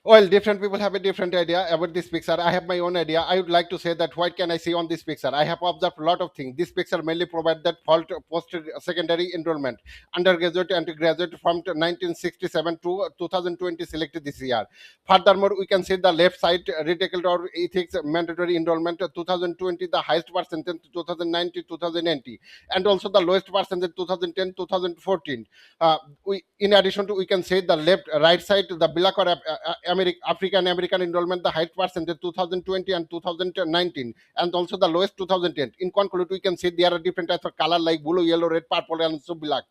Well, different people have a different idea about this picture. I have my own idea. I would like to say that what can I see on this picture? I have observed a lot of things. This picture mainly provides that fault post-secondary enrollment, undergraduate and graduate from 1967 to 2020 selected this year. Furthermore, we can see the left side reticle or ethics mandatory enrollment 2020, the highest percentage 2019, 2090, and also the lowest percentage 2010, 2014. In addition to, we can say the left right side the black or African American enrollment the highest percentage 2020 and 2019, and also the lowest 2010. In conclude, we can say there are different types of color like blue, yellow, red, purple, and so black.